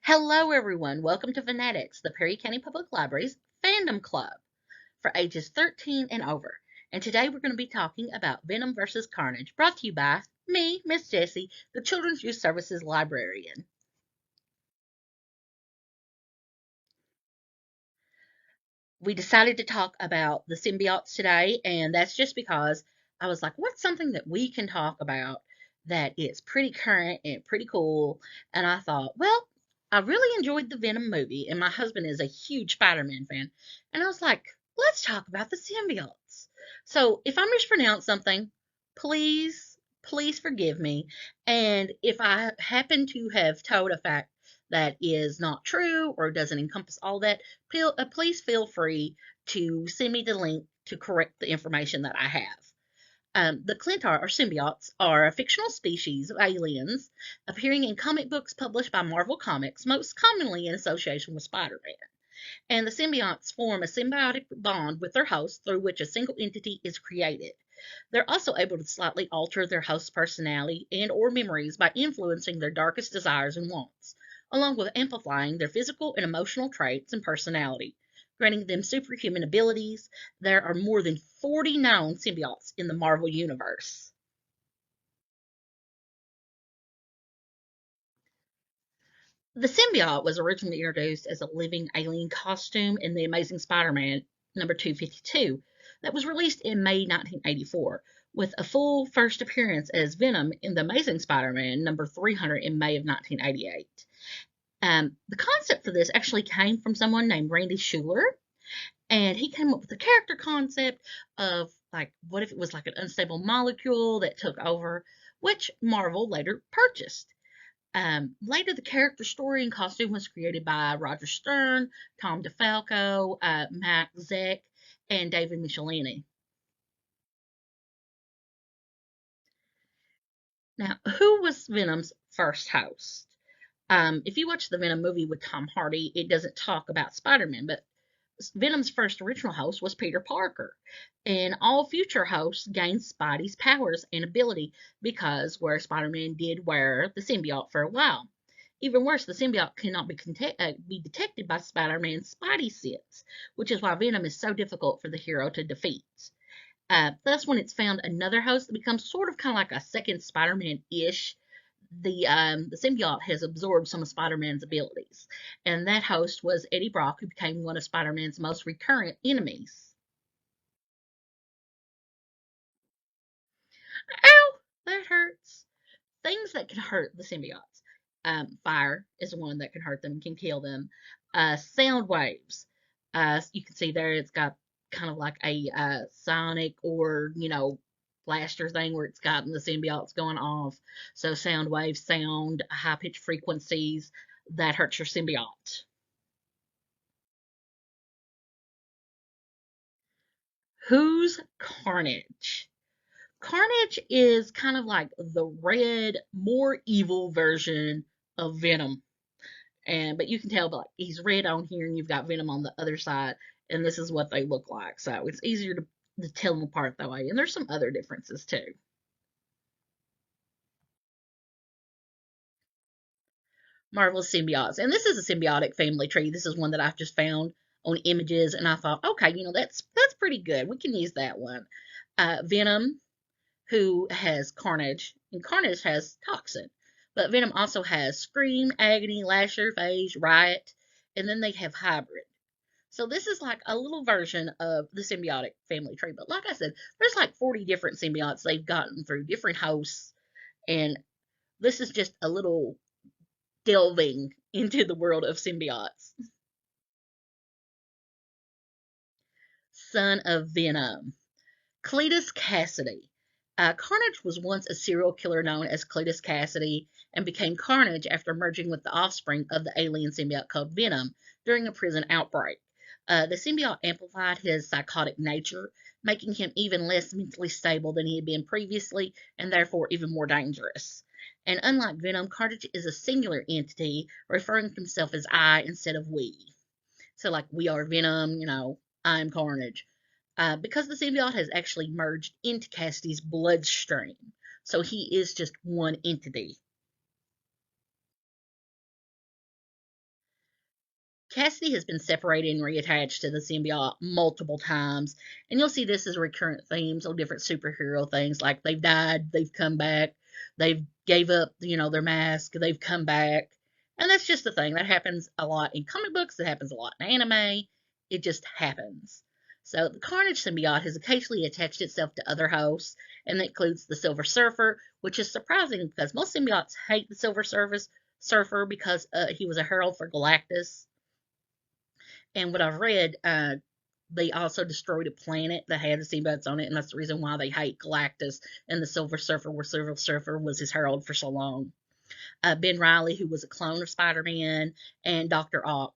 Hello, everyone. Welcome to FANatics, the Perry County Public Library's fandom club for ages 13 and over. And today we're going to be talking about Venom versus Carnage, brought to you by me, Miss Jessie, the Children's Youth Services Librarian. We decided to talk about the symbiotes today, and that's just because I was like, what's something that we can talk about that is pretty current and pretty cool? And I thought, well, I really enjoyed the Venom movie, and my husband is a huge Spider-Man fan. And I was like, let's talk about the symbiotes. So if I mispronounce something, please forgive me. And if I happen to have told a fact that is not true or doesn't encompass all that, please feel free to send me the link to correct the information that I have. The Clintar, or symbiotes, are a fictional species of aliens appearing in comic books published by Marvel Comics, most commonly in association with Spider Man. And the symbiotes form a symbiotic bond with their host through which a single entity is created. They're also able to slightly alter their host's personality and or memories by influencing their darkest desires and wants, along with amplifying their physical and emotional traits and personality, granting them superhuman abilities. There are more than 40 known symbiotes in the Marvel Universe. The symbiote was originally introduced as a living alien costume in The Amazing Spider-Man number 252 that was released in May 1984, with a full first appearance as Venom in The Amazing Spider-Man number 300 in May of 1988. The concept for this actually came from someone named Randy Schuler, and he came up with the character concept of like, what if it was like an unstable molecule that took over, which Marvel later purchased. Later, the character story and costume was created by Roger Stern, Tom DeFalco, Matt Zeck, and David Michelini. Now, who was Venom's first host? If you watch the Venom movie with Tom Hardy, it doesn't talk about Spider-Man, but Venom's first original host was Peter Parker, and all future hosts gained Spidey's powers and ability because where Spider-Man did wear the symbiote for a while. Even worse, the symbiote cannot be detected by Spider-Man's Spidey sense, which is why Venom is so difficult for the hero to defeat. Thus, when it's found another host that becomes sort of kind of like a second Spider-Man-ish, the symbiote has absorbed some of Spider-Man's abilities, and that host was Eddie Brock, who became one of Spider-Man's most recurrent enemies. Ow, that hurts. Things that can hurt the symbiotes. Fire is one that can hurt them, can kill them. Sound waves. You can see there it's got kind of like a sonic or, blaster thing where it's got the symbiotes going off. So sound waves, sound, high pitched frequencies, that hurts your symbiote. Who's Carnage? Carnage is kind of like the red, more evil version of Venom. But you can tell, like, he's red on here, and you've got Venom on the other side, and this is what they look like. So it's easier to tell them apart that way. And there's some other differences too. Marvel's symbiotes, and this is a symbiotic family tree. This is one that I've just found on images, and I thought, okay, that's pretty good. We can use that one. Venom, who has Carnage, and Carnage has Toxin. But Venom also has Scream, Agony, Lasher, Phage, Riot, and then they have Hybrid. So this is like a little version of the symbiotic family tree. But like I said, there's like 40 different symbiotes they've gotten through different hosts, and this is just a little delving into the world of symbiotes. Son of Venom. Cletus Cassidy. Carnage was once a serial killer known as Cletus Cassidy and became Carnage after merging with the offspring of the alien symbiote called Venom during a prison outbreak. The symbiote amplified his psychotic nature, making him even less mentally stable than he had been previously, and therefore even more dangerous. And unlike Venom, Carnage is a singular entity, referring to himself as I instead of we. So, like, we are Venom, I'm Carnage. Because the symbiote has actually merged into Cassidy's bloodstream. So he is just one entity. Cassidy has been separated and reattached to the symbiote multiple times, and you'll see this as recurrent themes on different superhero things. Like they've died, they've come back, they've gave up, their mask, they've come back, and that's just the thing that happens a lot in comic books. It happens a lot in anime. It just happens. So the Carnage symbiote has occasionally attached itself to other hosts, and that includes the Silver Surfer, which is surprising because most symbiotes hate the Surfer because he was a herald for Galactus. And what I've read, they also destroyed a planet that had the Symbiotes on it, and that's the reason why they hate Galactus and the Silver Surfer, where Silver Surfer was his herald for so long. Ben Reilly, who was a clone of Spider-Man, and Dr. Otto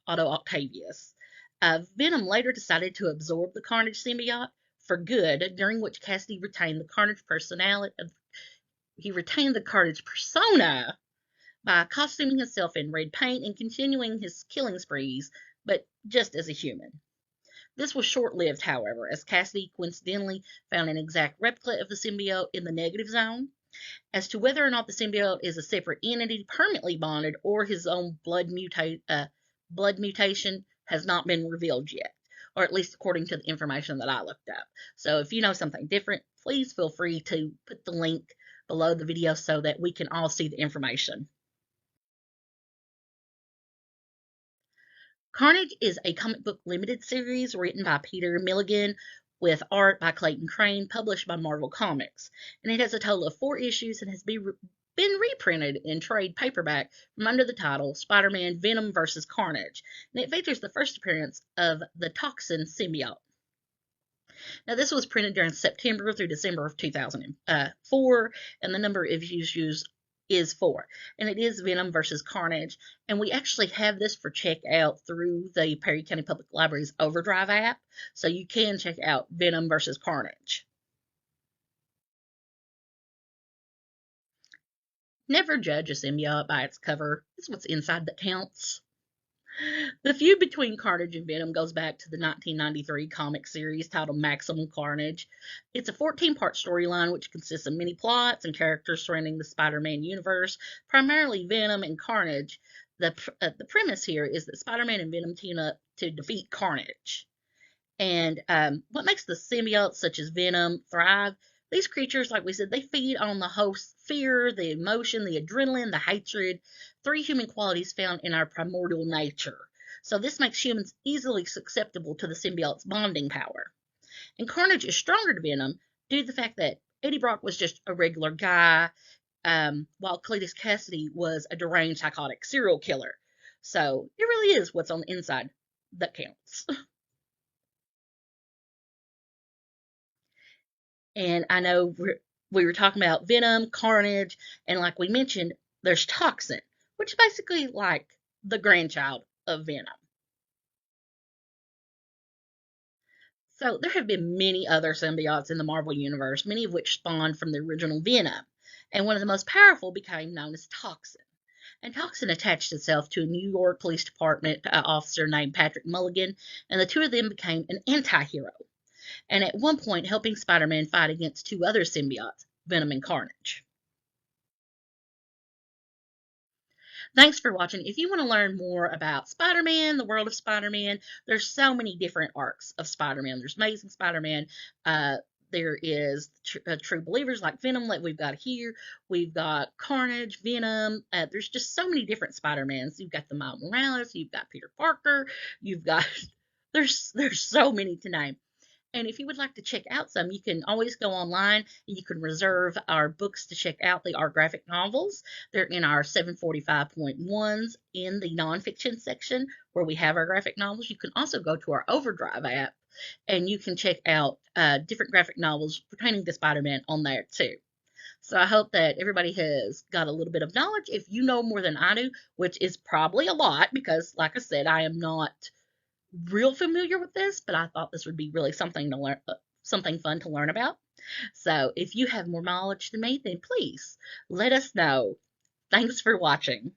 Octavius. Venom later decided to absorb the Carnage symbiote for good, during which Cassidy retained the Carnage personality. He retained the Carnage persona by costuming himself in red paint and continuing his killing sprees, but just as a human. This was short-lived, however, as Cassidy coincidentally found an exact replica of the symbiote in the negative zone. As to whether or not the symbiote is a separate entity permanently bonded or his own blood mutation has not been revealed yet, or at least according to the information that I looked up. So if you know something different, please feel free to put the link below the video so that we can all see the information. Carnage is a comic book limited series written by Peter Milligan with art by Clayton Crane, published by Marvel Comics. And it has a total of 4 issues and has been reprinted in trade paperback from under the title Spider-Man Venom vs. Carnage. And it features the first appearance of the Toxin symbiote. Now, this was printed during September through December of 2004, and the number of issues is 4. And it is Venom versus Carnage. And we actually have this for check out through the Perry County Public Library's Overdrive app. So you can check out Venom versus Carnage. Never judge a symbiote by its cover. It's what's inside that counts. The feud between Carnage and Venom goes back to the 1993 comic series titled Maximum Carnage. It's a 14-part storyline which consists of many plots and characters surrounding the Spider-Man universe, primarily Venom and Carnage. The premise here is that Spider-Man and Venom team up to defeat Carnage. And what makes the symbiotes such as Venom thrive? These creatures, like we said, they feed on the host's fear, the emotion, the adrenaline, the hatred, 3 human qualities found in our primordial nature. So this makes humans easily susceptible to the symbiote's bonding power. And Carnage is stronger to Venom due to the fact that Eddie Brock was just a regular guy, while Cletus Cassidy was a deranged psychotic serial killer. So it really is what's on the inside that counts. And I know we were talking about Venom, Carnage, and like we mentioned, there's Toxin, which is basically like the grandchild of Venom. So there have been many other symbiotes in the Marvel Universe, many of which spawned from the original Venom. And one of the most powerful became known as Toxin. And Toxin attached itself to a New York Police Department officer named Patrick Mulligan, and the two of them became an anti-hero. And at one point helping Spider-Man fight against 2 other symbiotes, Venom and Carnage. Thanks for watching. If you want to learn more about Spider-Man, the world of Spider-Man, there's so many different arcs of Spider-Man. There's Amazing Spider-Man. There is True Believers like Venom that we've got here. We've got Carnage, Venom. There's just so many different Spider-Mans. You've got the Miles Morales. You've got Peter Parker. You've got there's so many to name. And if you would like to check out some, you can always go online and you can reserve our books to check out. They are graphic novels. They're in our 745.1s in the nonfiction section where we have our graphic novels. You can also go to our Overdrive app and you can check out different graphic novels pertaining to Spider-Man on there too. So I hope that everybody has got a little bit of knowledge. If you know more than I do, which is probably a lot because, like I said, I am not real familiar with this, but I thought this would be really something to learn, something fun to learn about. So if you have more knowledge than me, then please let us know. Thanks for watching.